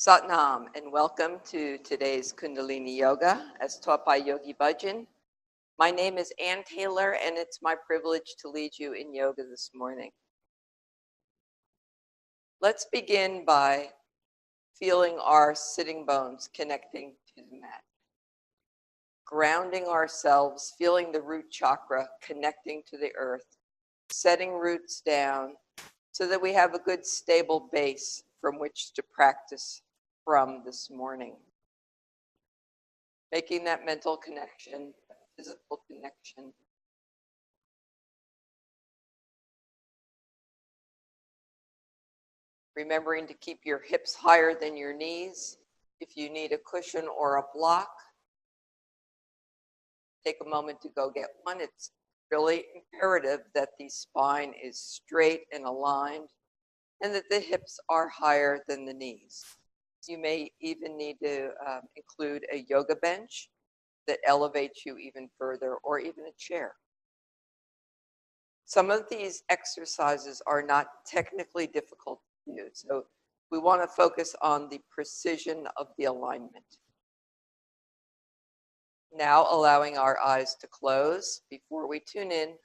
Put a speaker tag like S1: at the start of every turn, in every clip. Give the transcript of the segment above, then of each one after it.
S1: Satnam, and welcome to today's Kundalini Yoga as taught by Yogi Bhajan. My name is Ann Taylor, and it's my privilege to lead you in yoga this morning. Let's begin by feeling our sitting bones connecting to the mat. Grounding ourselves, feeling the root chakra connecting to the earth, setting roots down so that we have a good stable base from which to practice from this morning. Making that mental connection, physical connection. Remembering to keep your hips higher than your knees. If you need a cushion or a block, take a moment to go get one. It's really imperative that the spine is straight and aligned and that the hips are higher than the knees. You may even need to include a yoga bench that elevates you even further, or even a chair. Some of these exercises are not technically difficult to do, so we want to focus on the precision of the alignment. Now, allowing our eyes to close before we tune in,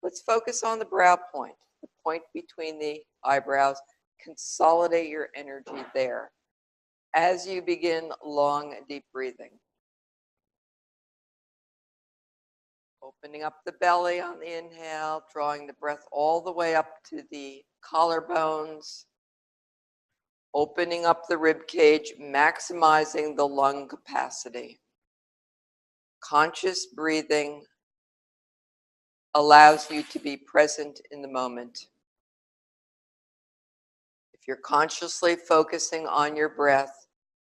S1: let's focus on the brow point, the point between the eyebrows. Consolidate your energy there as you begin long, deep breathing. Opening up the belly on the inhale, drawing the breath all the way up to the collarbones. Opening up the rib cage, maximizing the lung capacity. Conscious breathing allows you to be present in the moment. If you're consciously focusing on your breath,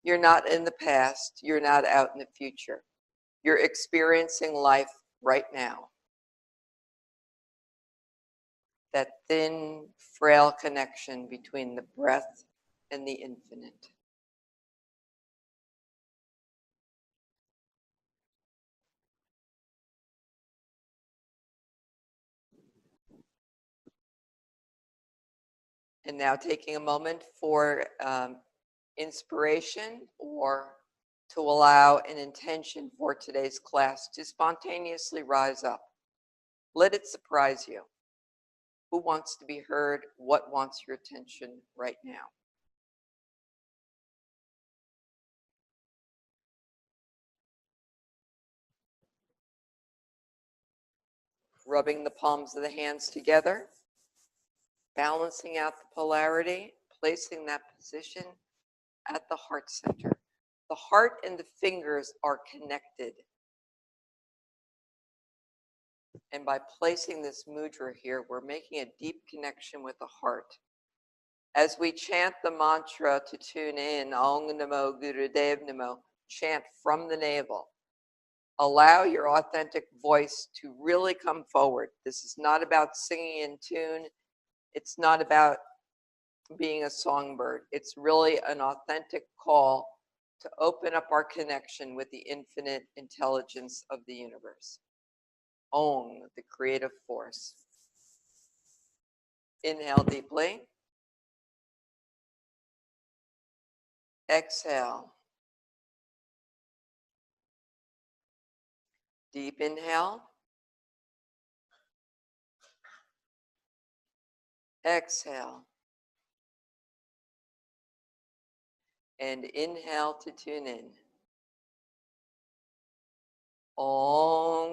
S1: you're not in the past, you're not out in the future. You're experiencing life right now. That thin, frail connection between the breath and the infinite. And now taking a moment for inspiration, or to allow an intention for today's class to spontaneously rise up. Let it surprise you. Who wants to be heard? What wants your attention right now? Rubbing the palms of the hands together, balancing out the polarity, placing that position at the heart center. The heart and the fingers are connected. And by placing this mudra here, we're making a deep connection with the heart. As we chant the mantra to tune in, Om Namo Gurudev Namo, chant from the navel. Allow your authentic voice to really come forward. This is not about singing in tune. It's not about being a songbird. It's really an authentic call to open up our connection with the infinite intelligence of the universe. Om, the creative force. Inhale deeply. Exhale. Deep inhale. Exhale. And inhale to tune in. Om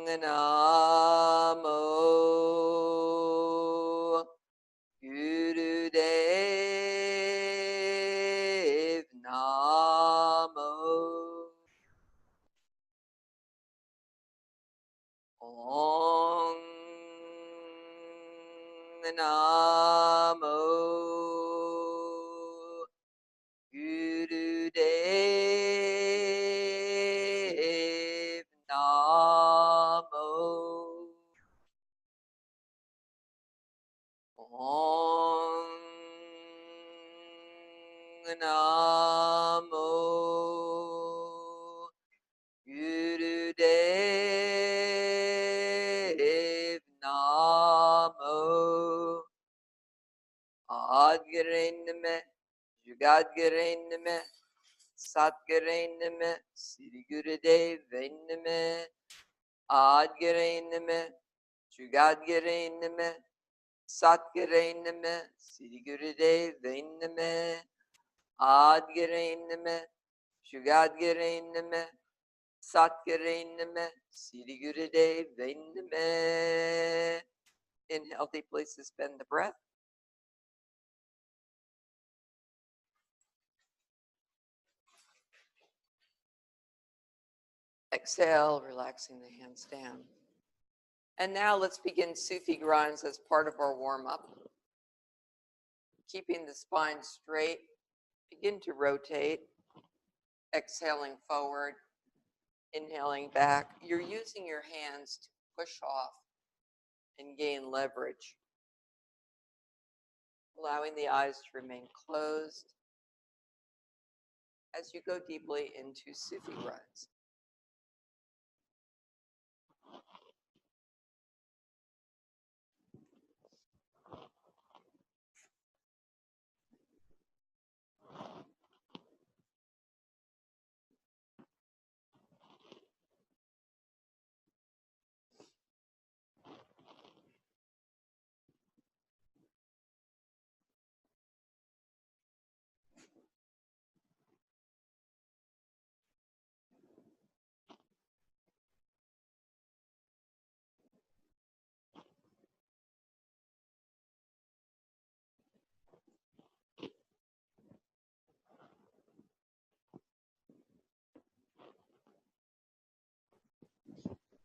S1: Namo Gurudev Namo. Om Namo Gurudev Namo. Om Namo Gurudev Namo. Jugadgare Name, Satgare Name, Sri Gurudev Name, Adgare Name, Jugadgare Name, Satgare Name, Sri Gurudev Name, Adgare Name, Jugadgare Name, Satgare Name, Sri Gurudev Name. Inhale deeply, suspend the breath. Exhale, relaxing the hands down. And now let's begin Sufi grinds as part of our warm-up. Keeping the spine straight, begin to rotate, exhaling forward, inhaling back. You're using your hands to push off and gain leverage. Allowing the eyes to remain closed as you go deeply into Sufi grinds.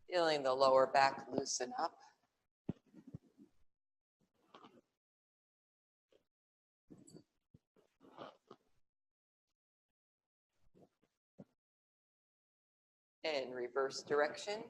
S1: Feeling the lower back loosen up. And reverse direction.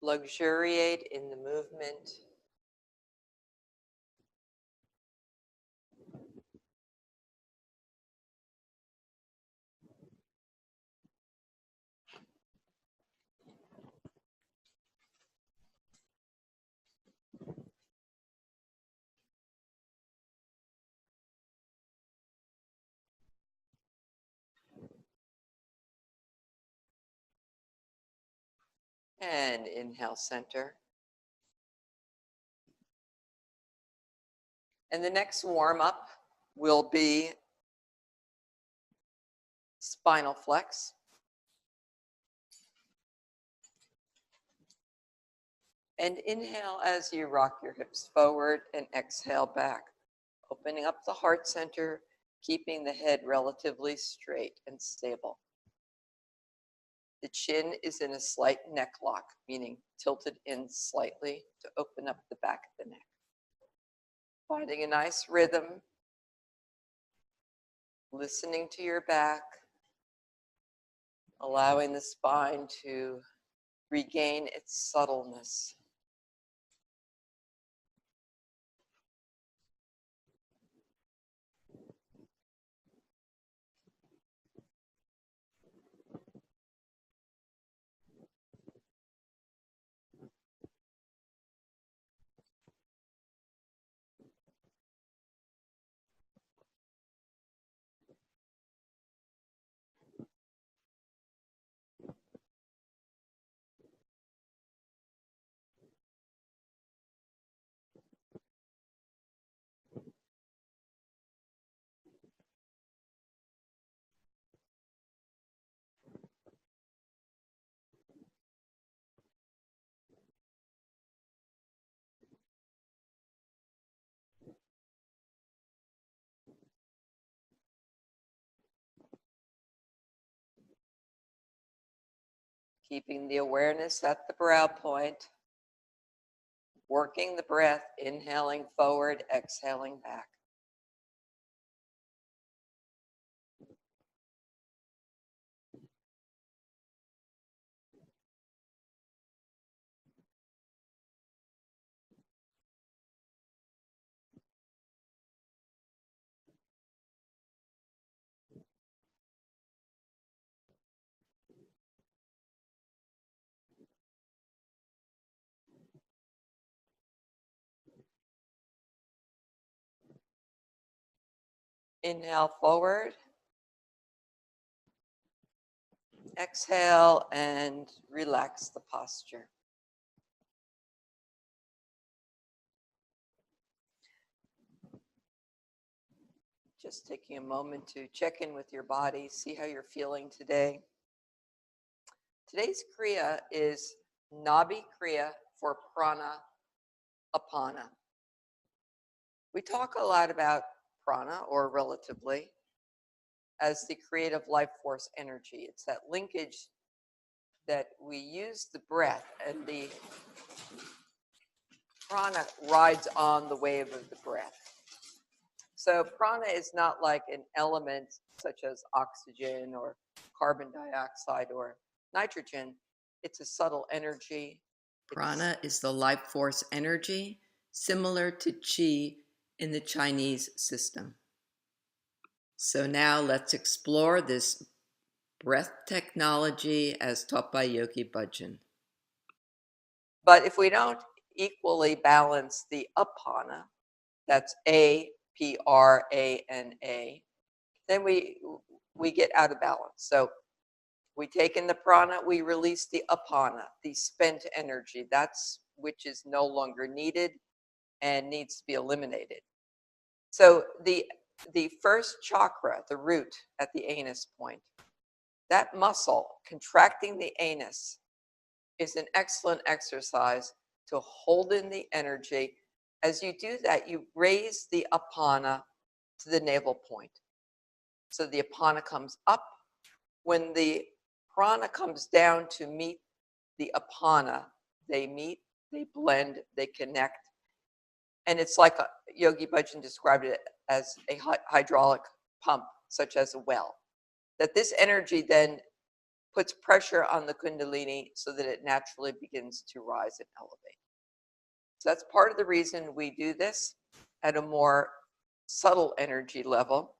S1: Luxuriate in the movement. And inhale, center. And the next warm-up will be spinal flex. And inhale as you rock your hips forward and exhale back, opening up the heart center, keeping the head relatively straight and stable. The chin is in a slight neck lock, meaning tilted in slightly to open up the back of the neck. Finding a nice rhythm, listening to your back, allowing the spine to regain its subtleness. Keeping the awareness at the brow point. Working the breath, inhaling forward, exhaling back. Inhale forward. Exhale and relax the posture. Just taking a moment to check in with your body, see how you're feeling today. Today's Kriya is Nabhi Kriya for Prana Apana. We talk a lot about prana, or relatively, as the creative life force energy. It's that linkage that we use the breath, and the prana rides on the wave of the breath. So prana is not like an element such as oxygen or carbon dioxide or nitrogen. It's a subtle energy. Prana is the life force energy, similar to Qi in the Chinese system. So now let's explore this breath technology as taught by Yogi Bhajan. But if we don't equally balance the apana, that's A-P-R-A-N-A, then we get out of balance. So we take in the prana, we release the apana, the spent energy, that's which is no longer needed and needs to be eliminated. So the first chakra, the root at the anus point, that muscle contracting the anus is an excellent exercise to hold in the energy. As you do that, you raise the apana to the navel point. So the apana comes up. When the prana comes down to meet the apana, they meet, they blend, they connect. And it's like Yogi Bhajan described it as a hydraulic pump, such as a well. That this energy then puts pressure on the kundalini so that it naturally begins to rise and elevate. So that's part of the reason we do this at a more subtle energy level.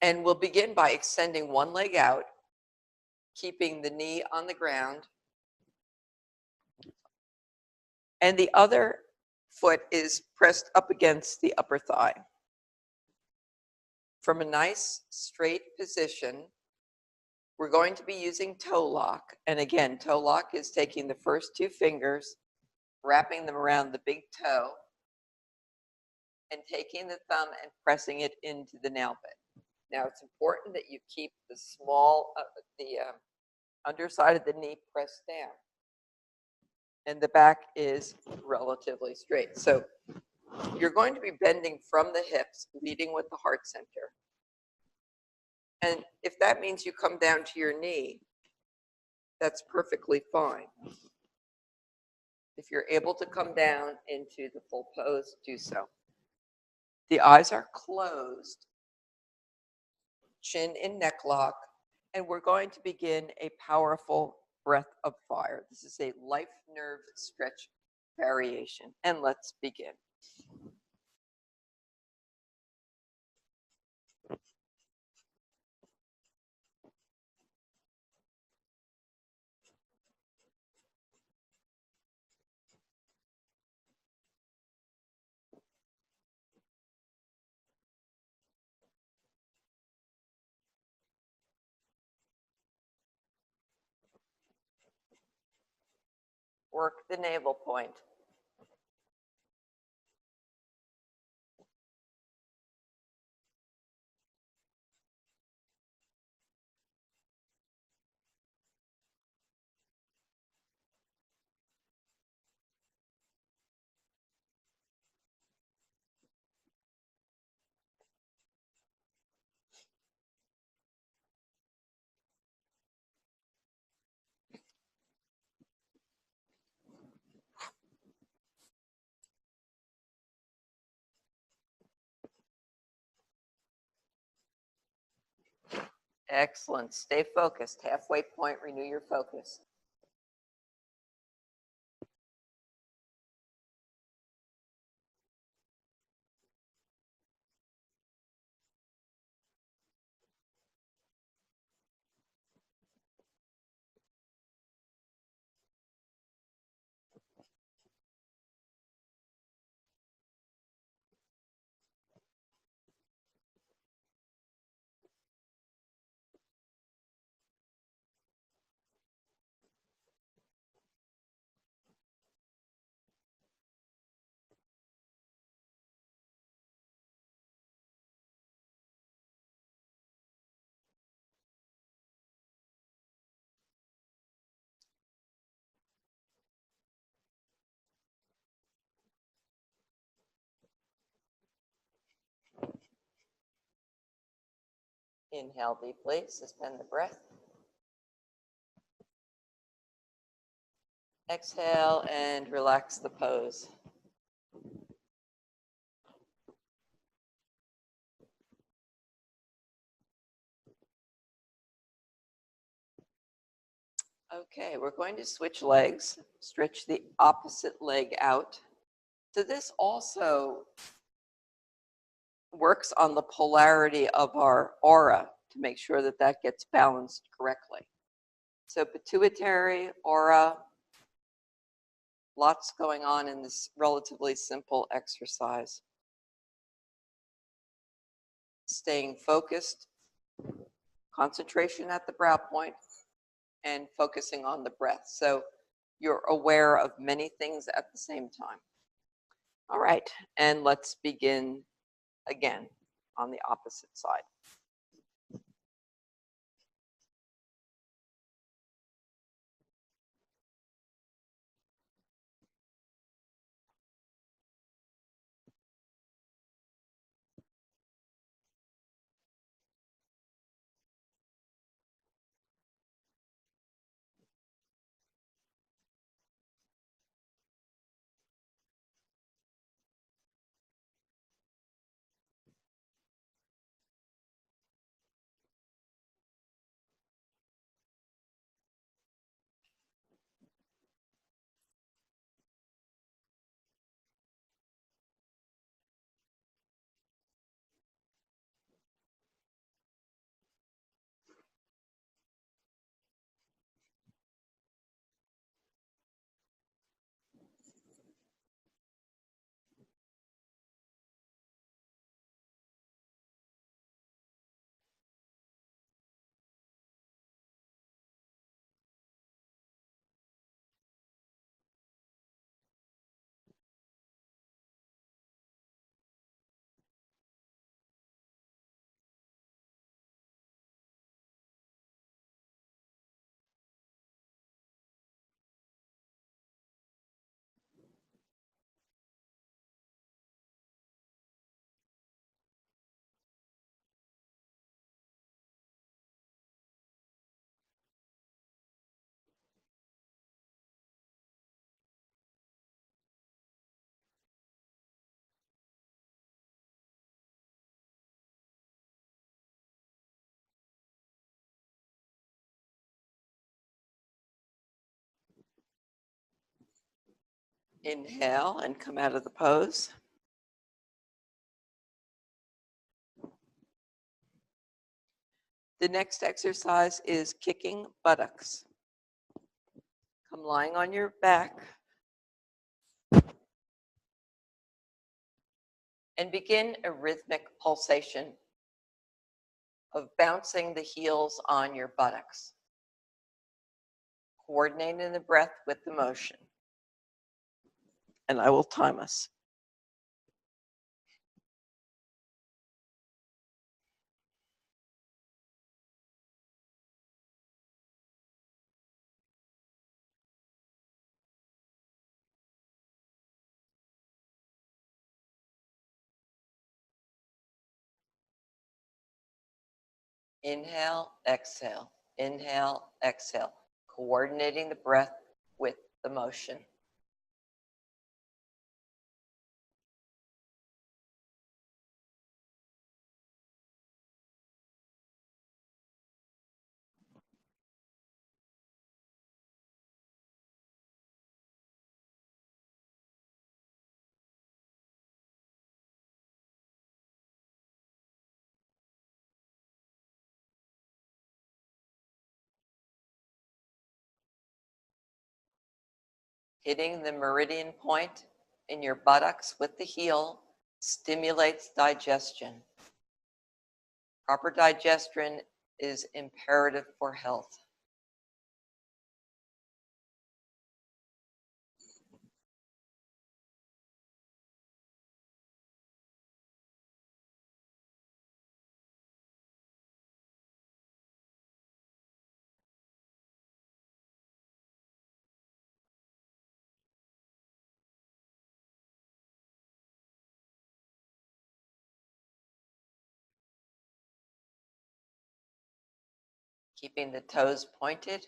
S1: And we'll begin by extending one leg out, keeping the knee on the ground, and the other foot is pressed up against the upper thigh. From a nice straight position, we're going to be using toe lock. And again, toe lock is taking the first two fingers, wrapping them around the big toe, and taking the thumb and pressing it into the nail bed. Now, it's important that you keep the underside of the knee pressed down, and the back is relatively straight. So you're going to be bending from the hips, leading with the heart center. And if that means you come down to your knee, that's perfectly fine. If you're able to come down into the full pose, do so. The eyes are closed, chin in neck lock, and we're going to begin a powerful breath of fire. This is a life nerve stretch variation, and let's begin. Work the navel point. Excellent. Stay focused. Halfway point, renew your focus. Inhale deeply, suspend the breath. Exhale and relax the pose. Okay, we're going to switch legs, stretch the opposite leg out. So this also works on the polarity of our aura to make sure that that gets balanced correctly. So pituitary, aura, lots going on in this relatively simple exercise. Staying focused, concentration at the brow point, and focusing on the breath. So you're aware of many things at the same time. All right, and let's begin again on the opposite side. Inhale and come out of the pose. The next exercise is kicking buttocks. Come lying on your back and begin a rhythmic pulsation of bouncing the heels on your buttocks, coordinating the breath with the motion. And I will time us. Inhale, exhale, inhale, exhale, coordinating the breath with the motion. Hitting the meridian point in your buttocks with the heel stimulates digestion. Proper digestion is imperative for health. Keeping the toes pointed.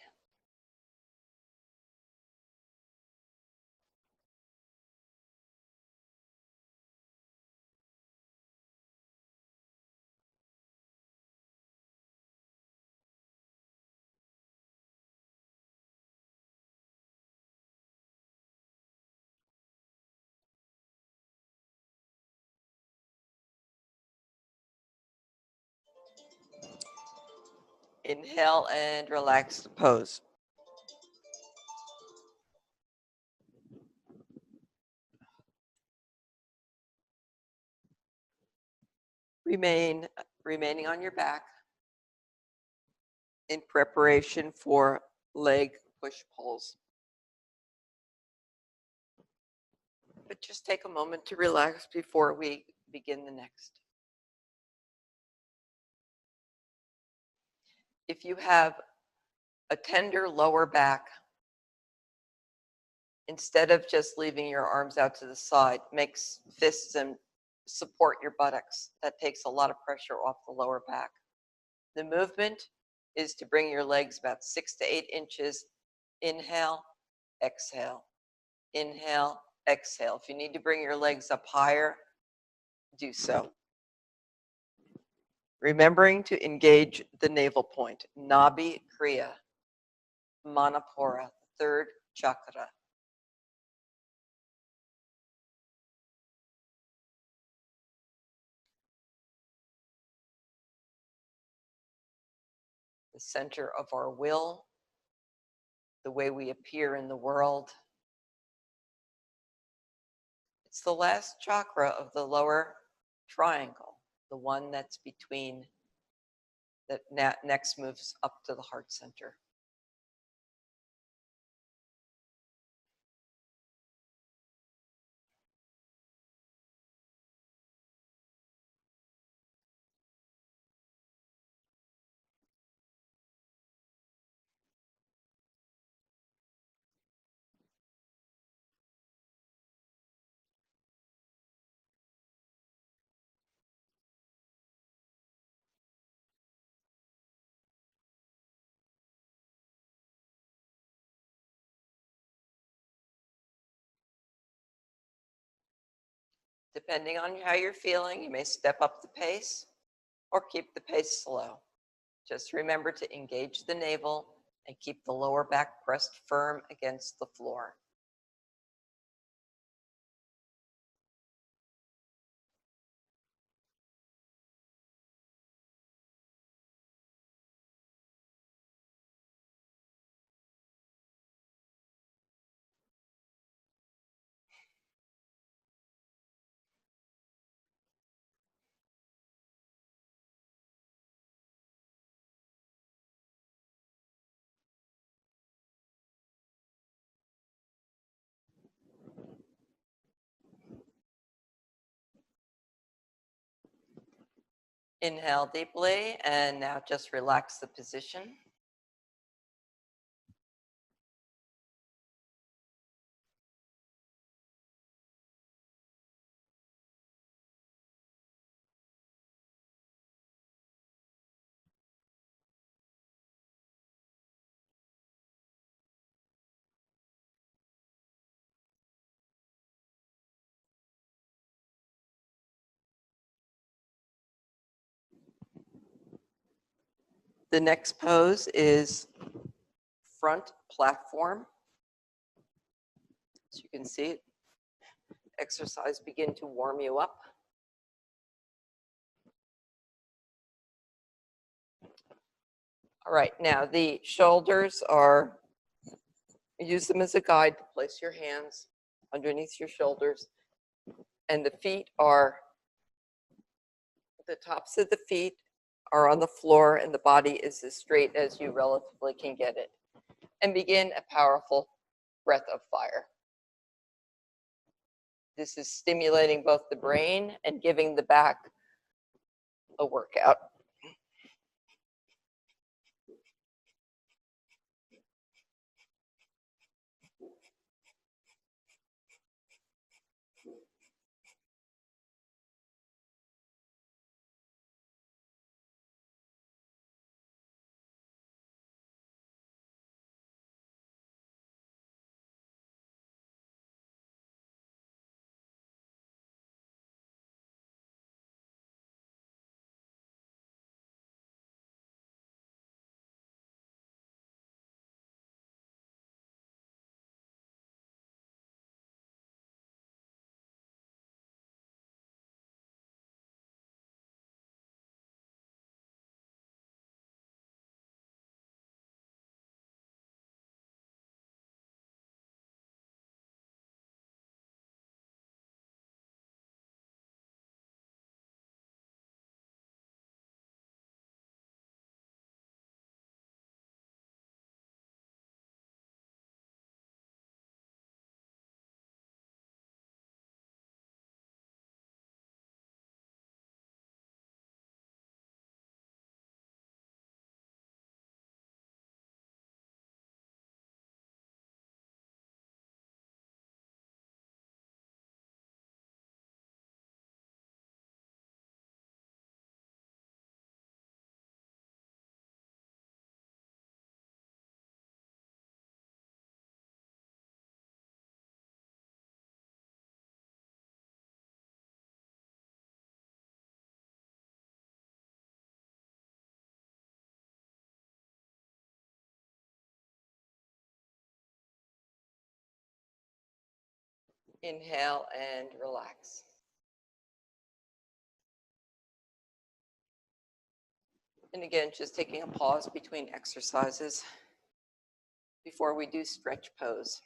S1: Inhale and relax the pose. Remaining on your back in preparation for leg push-pulls. But just take a moment to relax before we begin the next. If you have a tender lower back, instead of just leaving your arms out to the side, make fists and support your buttocks. That takes a lot of pressure off the lower back. The movement is to bring your legs about 6 to 8 inches. Inhale, exhale. Inhale, exhale. If you need to bring your legs up higher, do so. Remembering to engage the navel point. Nabhi Kriya, Manipura, Third Chakra. The center of our will, the way we appear in the world. It's the last chakra of the lower triangle, the one that's between, that next moves up to the heart center. Depending on how you're feeling, you may step up the pace or keep the pace slow. Just remember to engage the navel and keep the lower back pressed firm against the floor. Inhale deeply, and now just relax the position. The next pose is front platform. As you can see, exercise begin to warm you up. All right, now the shoulders are Use them as a guide to place your hands underneath your shoulders. And the feet are, the tops of the feet are on the floor and the body is as straight as you relatively can get it. And begin a powerful breath of fire. This is stimulating both the brain and giving the back a workout. Inhale and relax. And again, just taking a pause between exercises before we do stretch pose.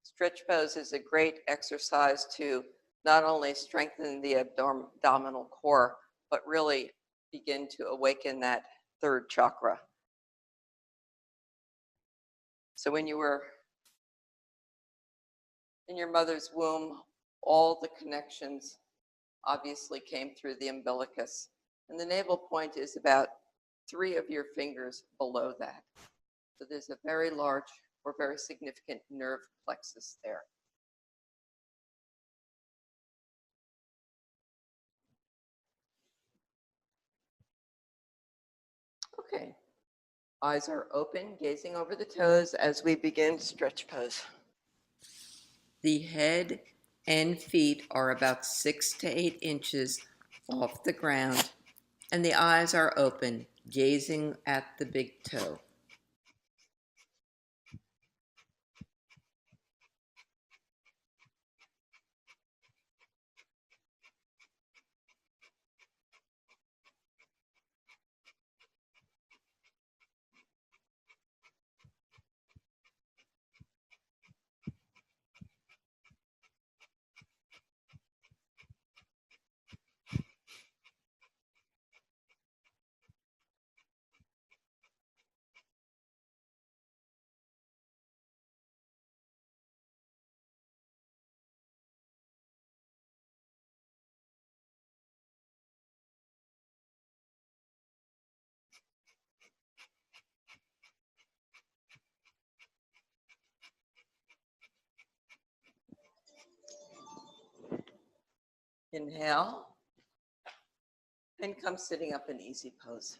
S1: Stretch pose is a great exercise to not only strengthen the abdominal core, but really begin to awaken that third chakra. So when you were in your mother's womb, all the connections obviously came through the umbilicus. And the navel point is about 3 of your fingers below that. So there's a very large or very significant nerve plexus there. Okay, eyes are open, gazing over the toes as we begin stretch pose. The head and feet are about 6 to 8 inches off the ground, and the eyes are open, gazing at the big toe. Inhale, and come sitting up in easy pose.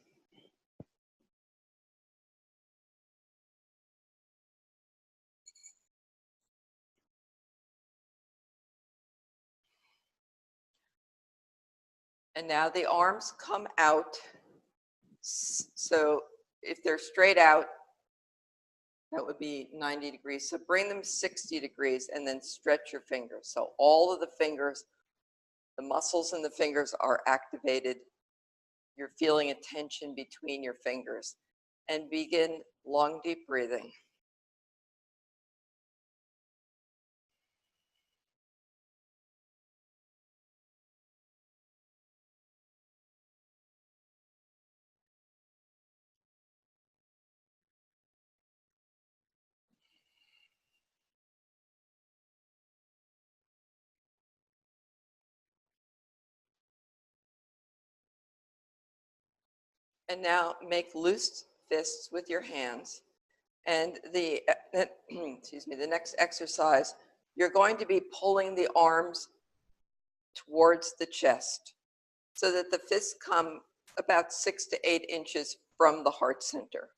S1: And now the arms come out. So if they're straight out, that would be 90 degrees. So bring them 60 degrees and then stretch your fingers. So all of the fingers, the muscles in the fingers are activated. You're feeling a tension between your fingers. and begin long, deep breathing. And now make loose fists with your hands. And excuse me, the next exercise, you're going to be pulling the arms towards the chest so that the fists come about 6 to 8 inches from the heart center.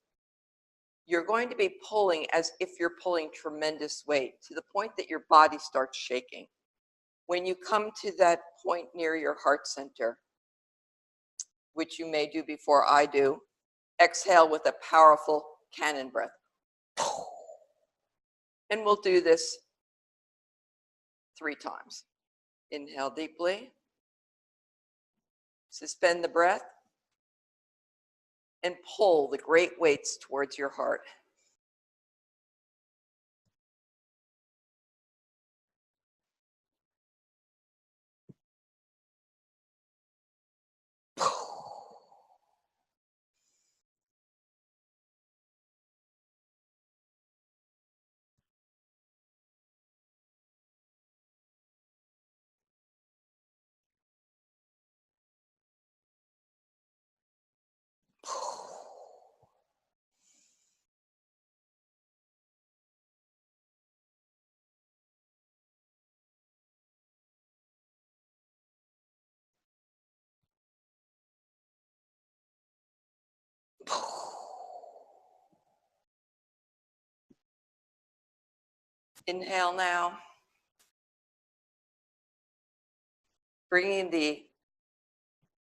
S1: You're going to be pulling as if you're pulling tremendous weight to the point that your body starts shaking. When you come to that point near your heart center, which you may do before I do, exhale with a powerful Canon Breath. And we'll do this 3 times. Inhale deeply, suspend the breath, and pull the great weights towards your heart. Inhale now, bringing the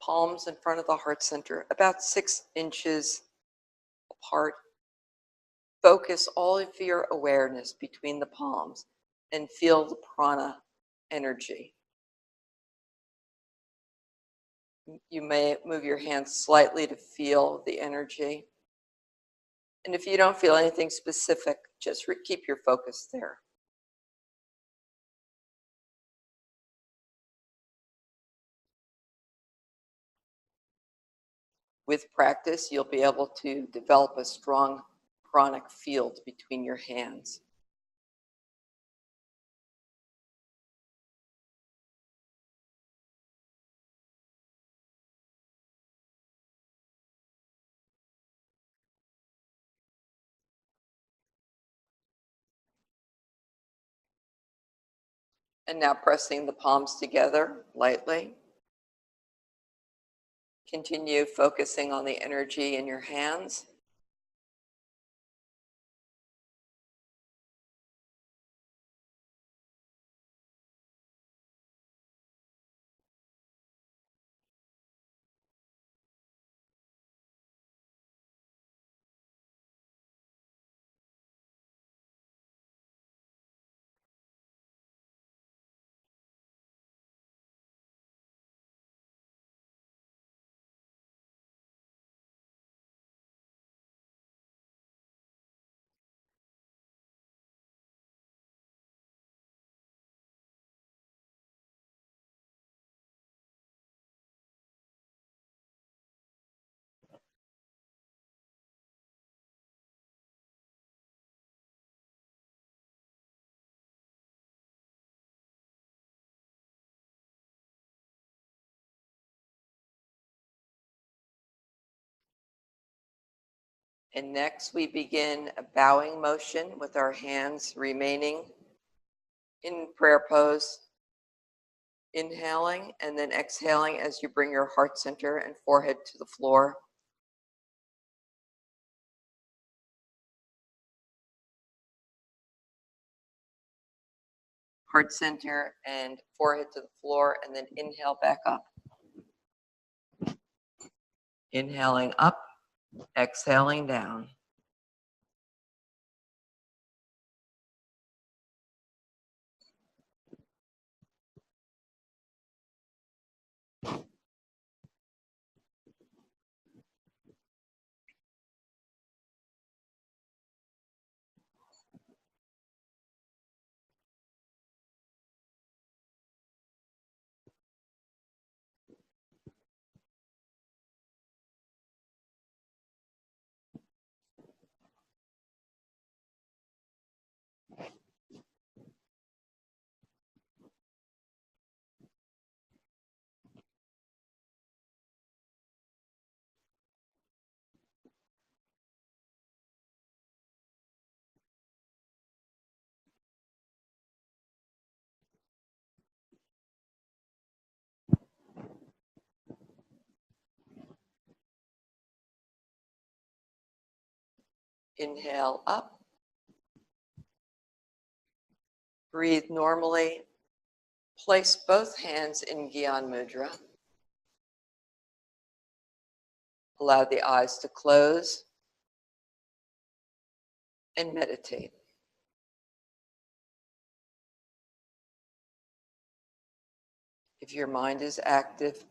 S1: palms in front of the heart center, about 6 inches apart. Focus all of your awareness between the palms and feel the prana energy. You may move your hands slightly to feel the energy. And if you don't feel anything specific, just keep your focus there. With practice, you'll be able to develop a strong pranic field between your hands. And now pressing the palms together lightly. Continue focusing on the energy in your hands. And next we begin a bowing motion with our hands remaining in prayer pose. Inhaling and then exhaling as you bring your heart center and forehead to the floor. Heart center and forehead to the floor, and then inhale back up. Inhaling up, exhaling down. Inhale up. Breathe normally. Place both hands in Gyan Mudra. Allow the eyes to close and meditate. If your mind is active,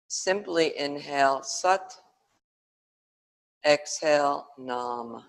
S1: simply inhale Sat, exhale Nam.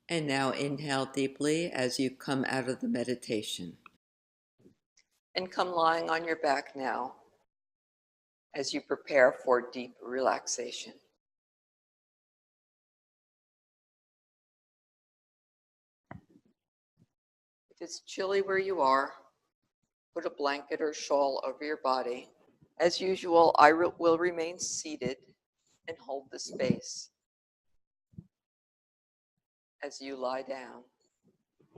S1: And now inhale deeply as you come out of the meditation. And come lying on your back now as you prepare for deep relaxation. If it's chilly where you are, put a blanket or shawl over your body. As usual, I will remain seated and hold the space as you lie down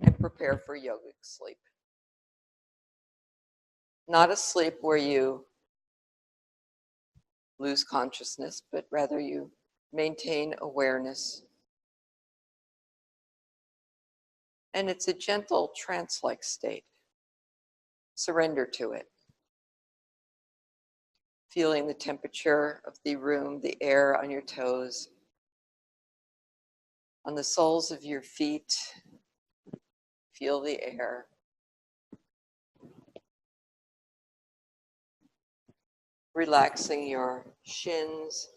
S1: and prepare for yogic sleep. Not a sleep where you lose consciousness, but rather you maintain awareness. And it's a gentle trance-like state. Surrender to it. Feeling the temperature of the room, the air on your toes, on the soles of your feet. Feel the air. Relaxing your shins,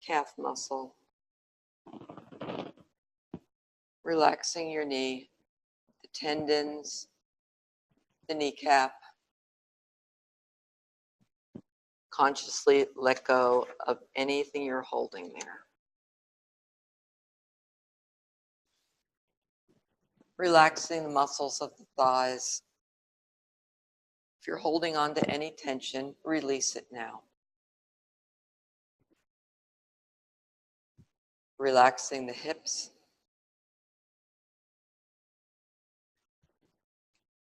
S1: calf muscle. Relaxing your knee, the tendons, the kneecap. Consciously let go of anything you're holding there. Relaxing the muscles of the thighs. If you're holding on to any tension, release it now. Relaxing the hips.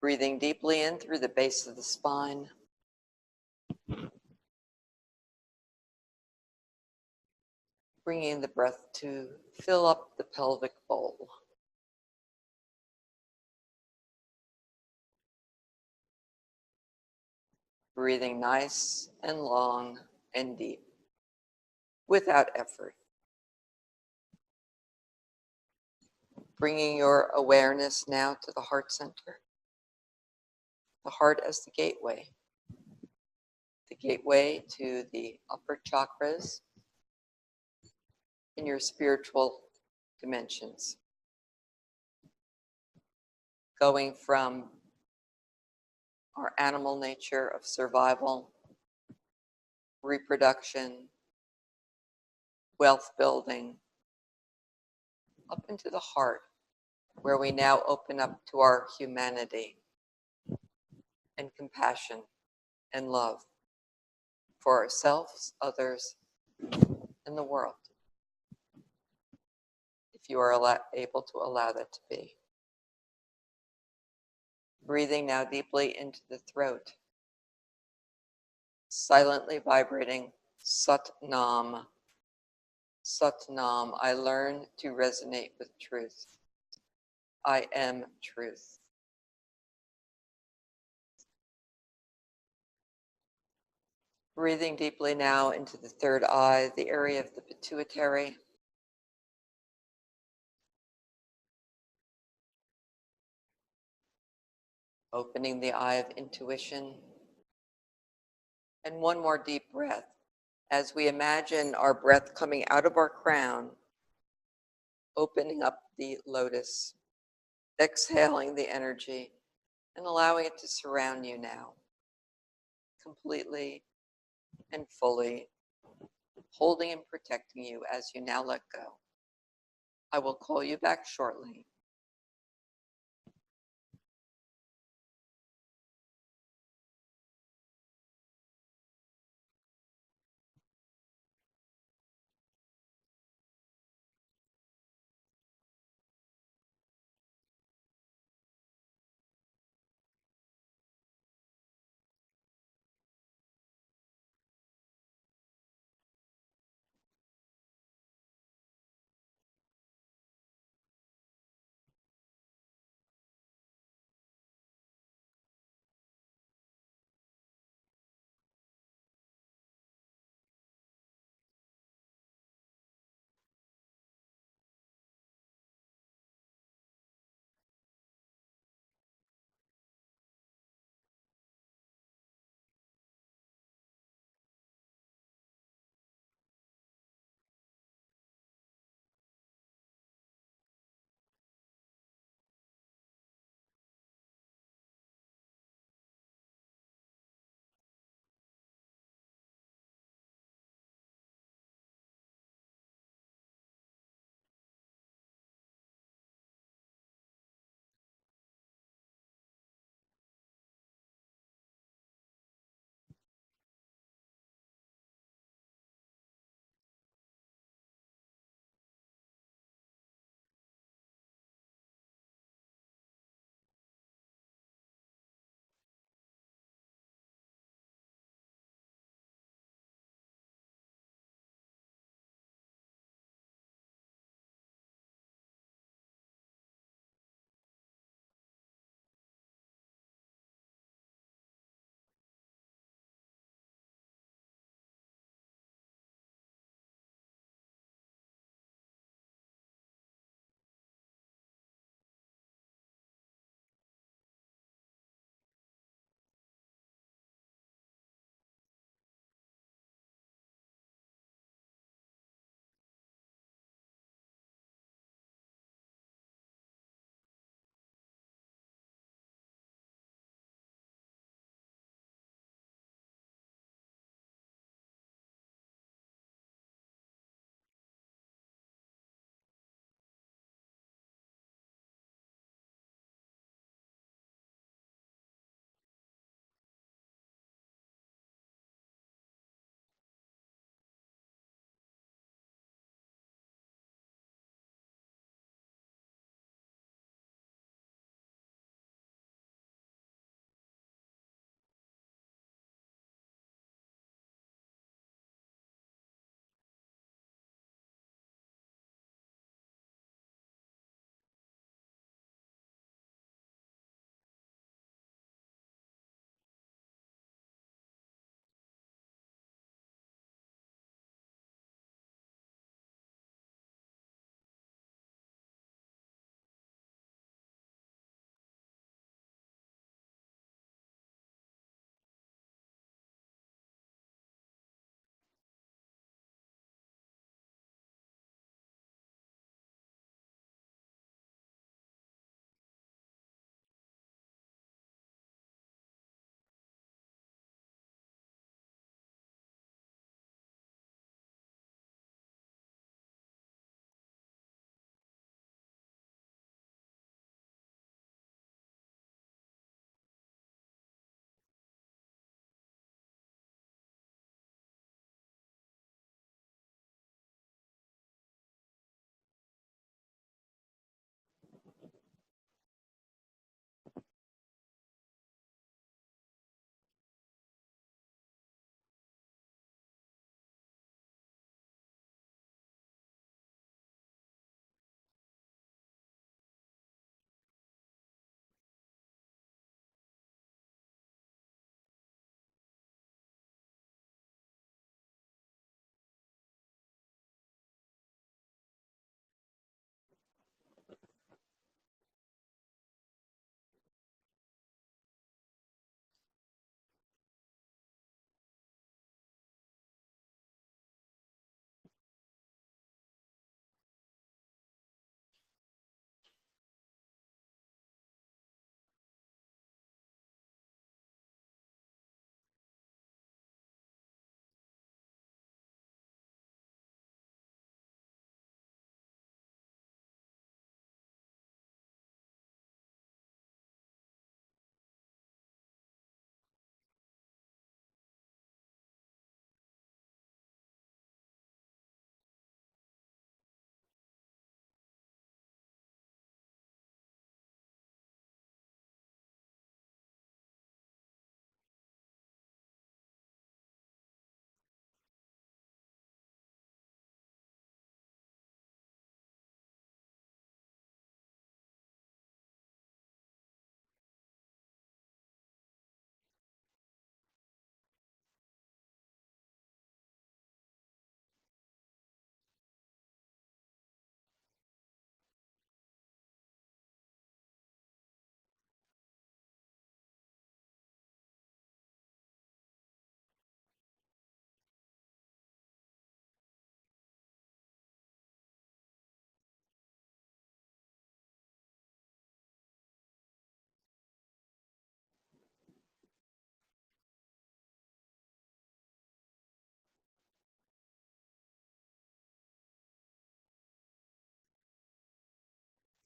S1: Breathing deeply in through the base of the spine. Bringing the breath to fill up the pelvic bowl. Breathing nice and long and deep without effort. Bringing your awareness now to the heart center. The heart as the gateway to the upper chakras in your spiritual dimensions. Going from our animal nature of survival, reproduction, wealth building, up into the heart, where we now open up to our humanity and compassion and love for ourselves, others, and the world. If you are able to allow that to be. Breathing now deeply into the throat, silently vibrating Sat Nam. Sat Nam, I learn to resonate with truth. I am truth. Breathing deeply now into the third eye, the area of the pituitary. Opening the eye of intuition. And one more deep breath as we imagine our breath coming out of our crown, opening up the lotus, exhaling the energy and allowing it to surround you now, completely and fully, holding and protecting you as you now let go. I will call you back shortly.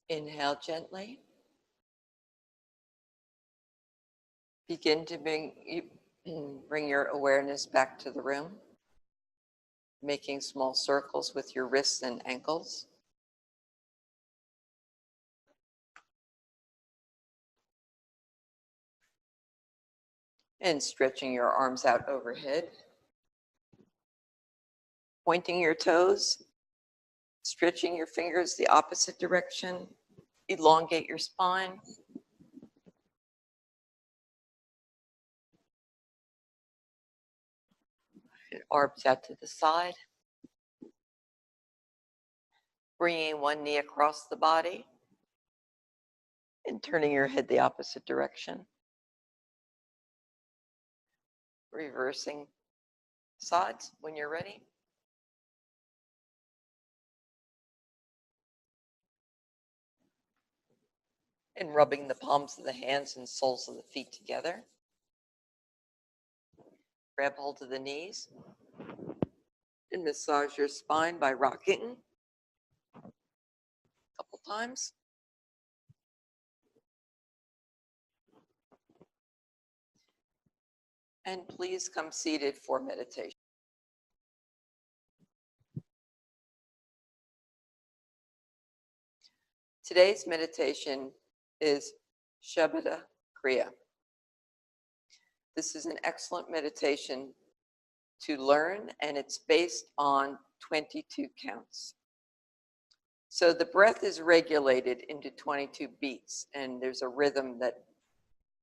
S1: Inhale gently. Begin to bring your awareness back to the room, making small circles with your wrists and ankles. And stretching your arms out overhead. Pointing your toes, stretching your fingers the opposite direction. Elongate your spine. Arms out to the side. Bringing one knee across the body and turning your head the opposite direction. Reversing sides when you're ready. And rubbing the palms of the hands and soles of the feet together. Grab hold of the knees and massage your spine by rocking a couple times. And please come seated for meditation. Today's meditation is Shabad Kriya. This is an excellent meditation to learn, and it's based on 22 counts. So the breath is regulated into 22 beats, and there's a rhythm that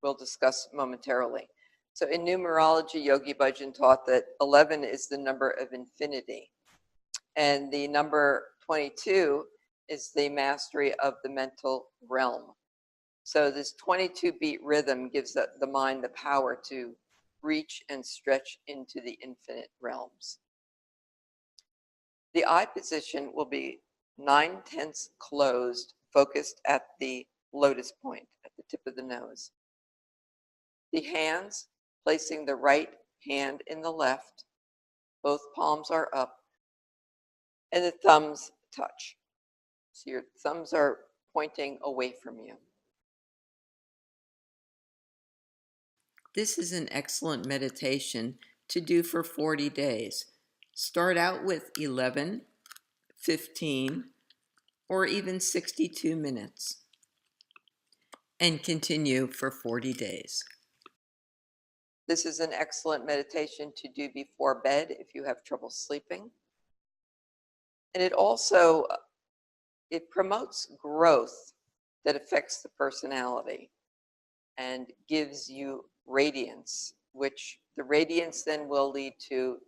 S1: we'll discuss momentarily. So in numerology, Yogi Bhajan taught that 11 is the number of infinity, and the number 22 is the mastery of the mental realm. So this 22 beat rhythm gives the mind the power to reach and stretch into the infinite realms. The eye position will be 9/10 closed, focused at the lotus point, at the tip of the nose. The hands, placing the right hand in the left, both palms are up, and the thumbs touch. So your thumbs are pointing away from you. This is an excellent meditation to do for 40 days. Start out with 11, 15, or even 62 minutes, and continue for 40 days. This is an excellent meditation to do before bed if you have trouble sleeping. And it promotes growth that affects the personality and gives you radiance, which the radiance then will lead to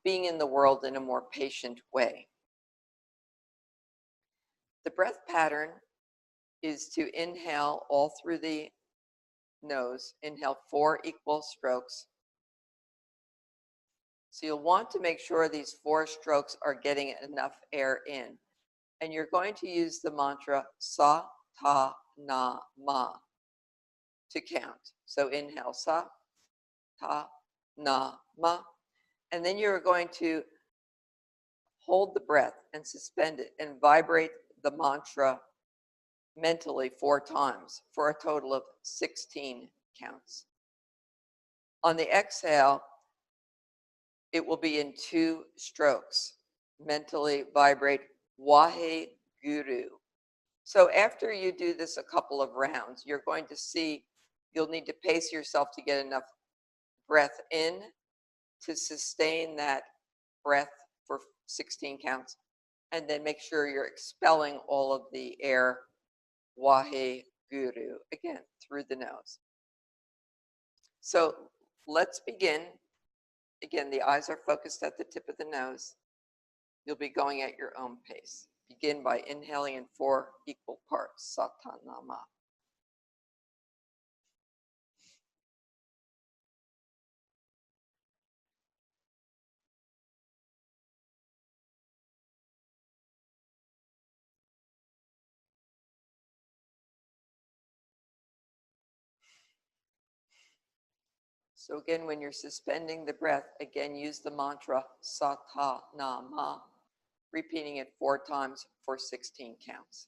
S1: being in the world in a more patient way. The breath pattern is to inhale all through the nose. Inhale 4 equal strokes. So you'll want to make sure these 4 strokes are getting enough air in. And you're going to use the mantra sa, ta, na, ma to count. So inhale sa, ta, na, ma. And then you're going to hold the breath and suspend it and vibrate the mantra mentally 4 times for a total of 16 counts. On the exhale, it will be in 2 strokes. Mentally vibrate Wahe Guru. So after you do this a couple of rounds, you're going to see you'll need to pace yourself to get enough breath in to sustain that breath for 16 counts, and then make sure you're expelling all of the air, Wahe Guru, again, through the nose. So let's begin. Again, the eyes are focused at the tip of the nose. You'll be going at your own pace. Begin by inhaling in 4 equal parts, Satanama. So again, when you're suspending the breath, again, use the mantra Satanama, repeating it 4 times for 16 counts.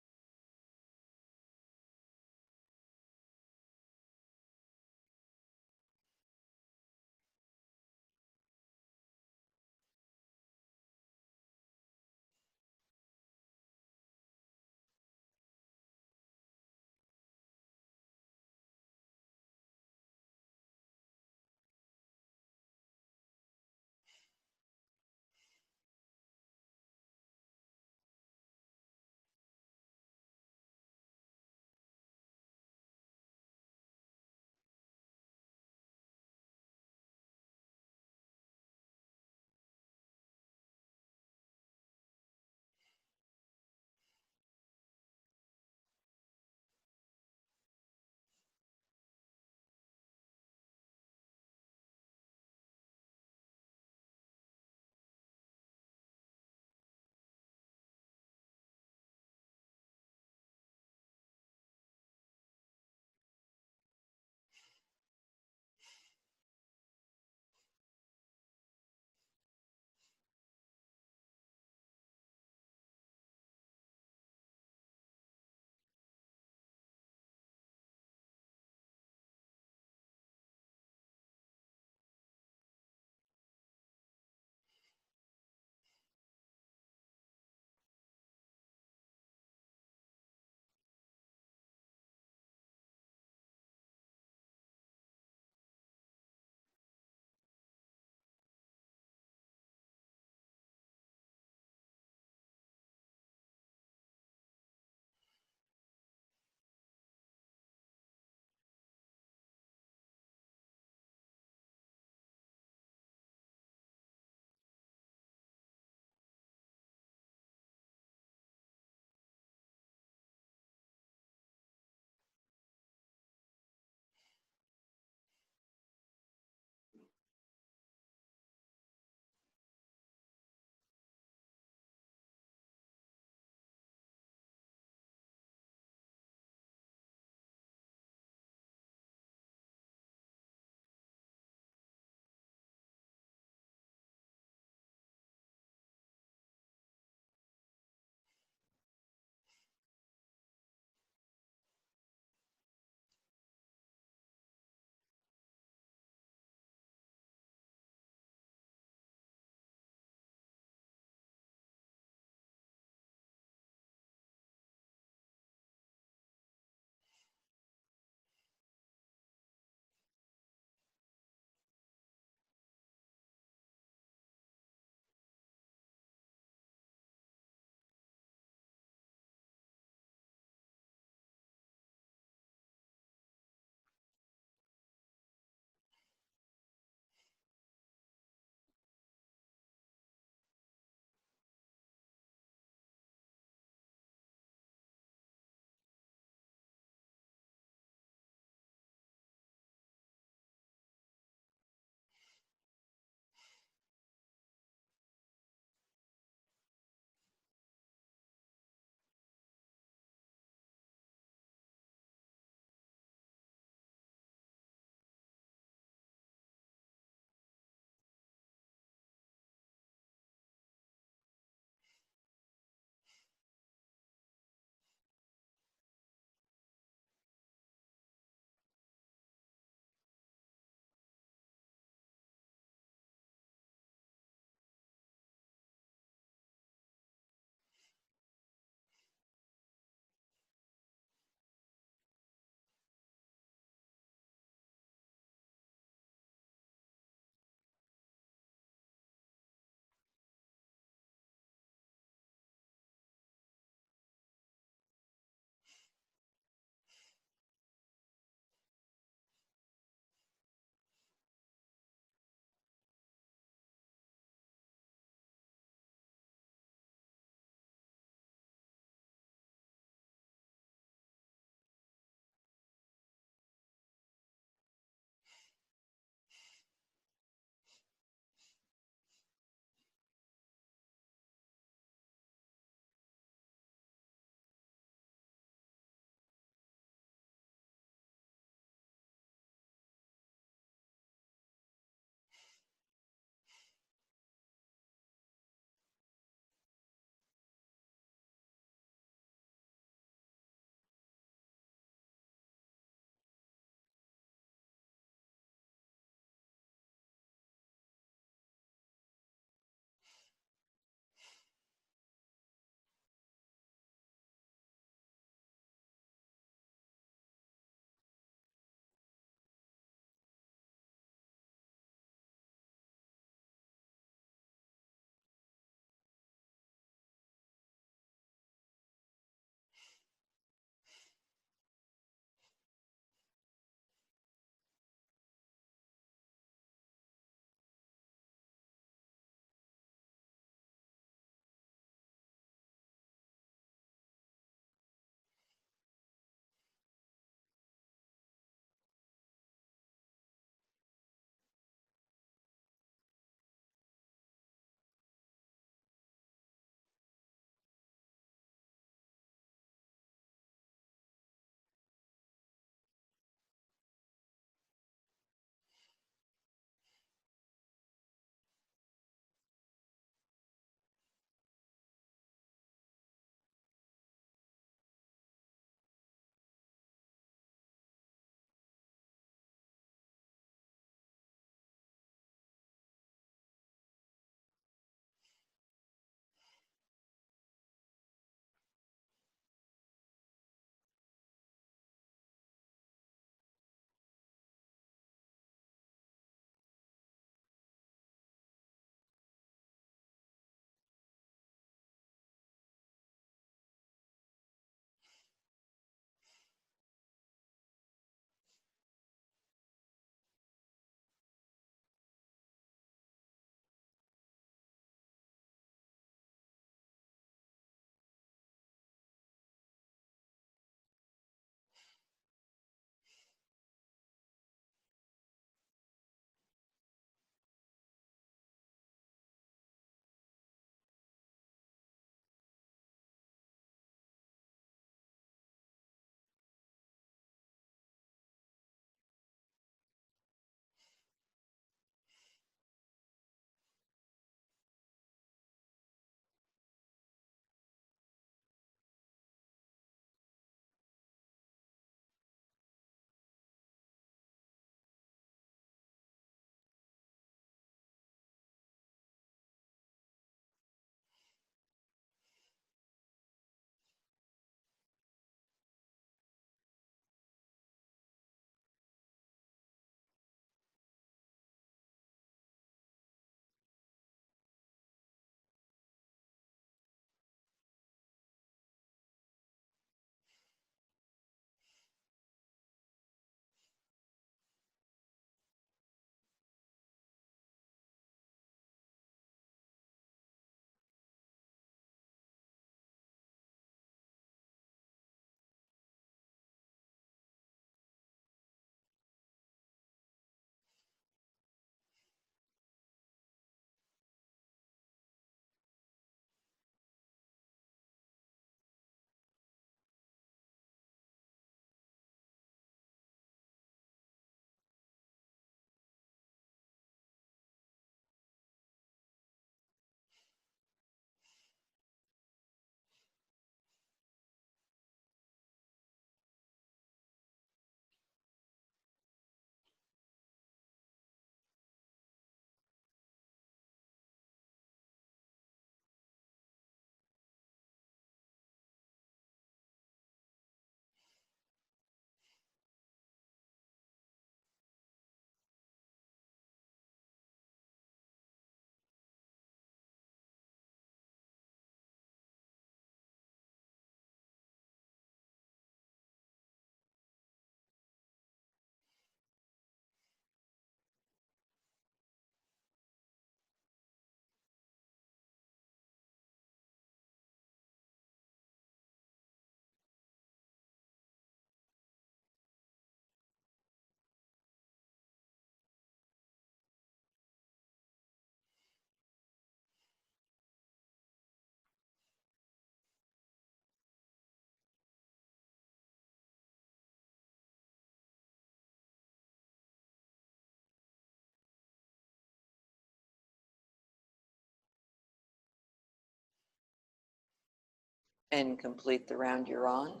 S1: And complete the round you're on.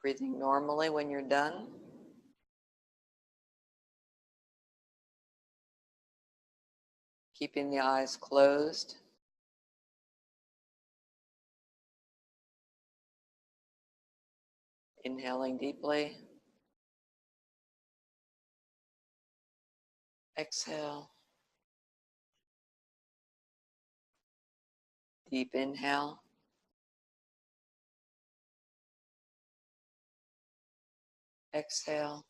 S1: Breathing normally when you're done. Keeping the eyes closed. Inhaling deeply. Exhale. Deep inhale. Exhale.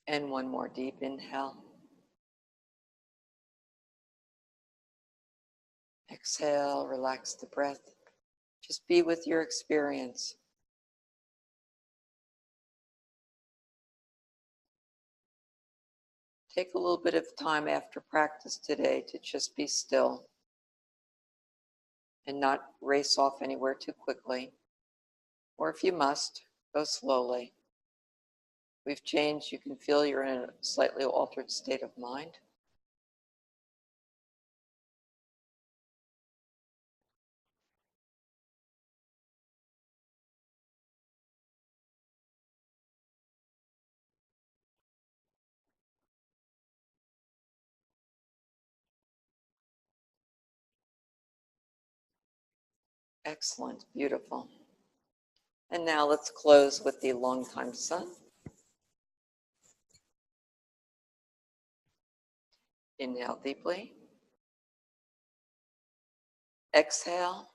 S1: And one more deep inhale. Exhale, relax the breath. Just be with your experience. Take a little bit of time after practice today to just be still and not race off anywhere too quickly. Or if you must, go slowly. We've changed. You can feel you're in a slightly altered state of mind. Excellent, beautiful. And now let's close with the longtime sun. Inhale deeply. Exhale.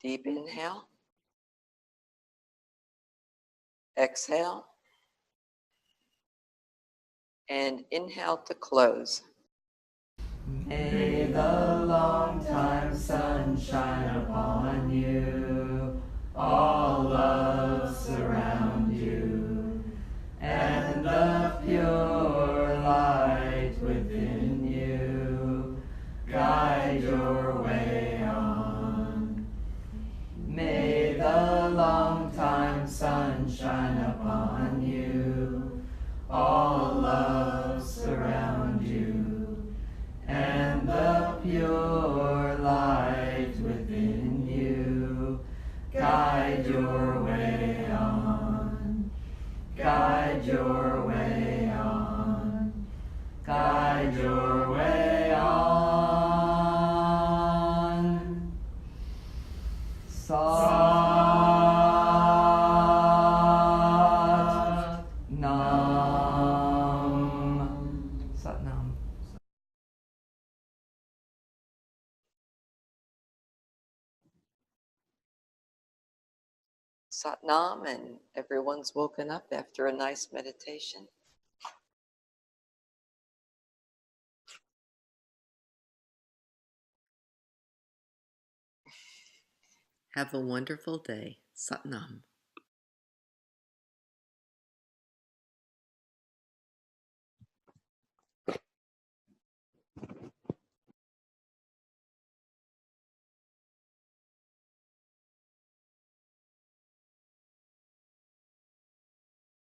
S1: Deep inhale. Exhale. And inhale to close.
S2: May the long time sun shine upon you, all love surround you, and the pure light within you guide your way on. May the long time sun shine upon you, all love surround you, and the pure light within you guide your way on, guide your way on, guide your way on. Sat Nam. Sat Nam.
S1: Satnam, and everyone's woken up after a nice meditation. Have a wonderful day. Satnam.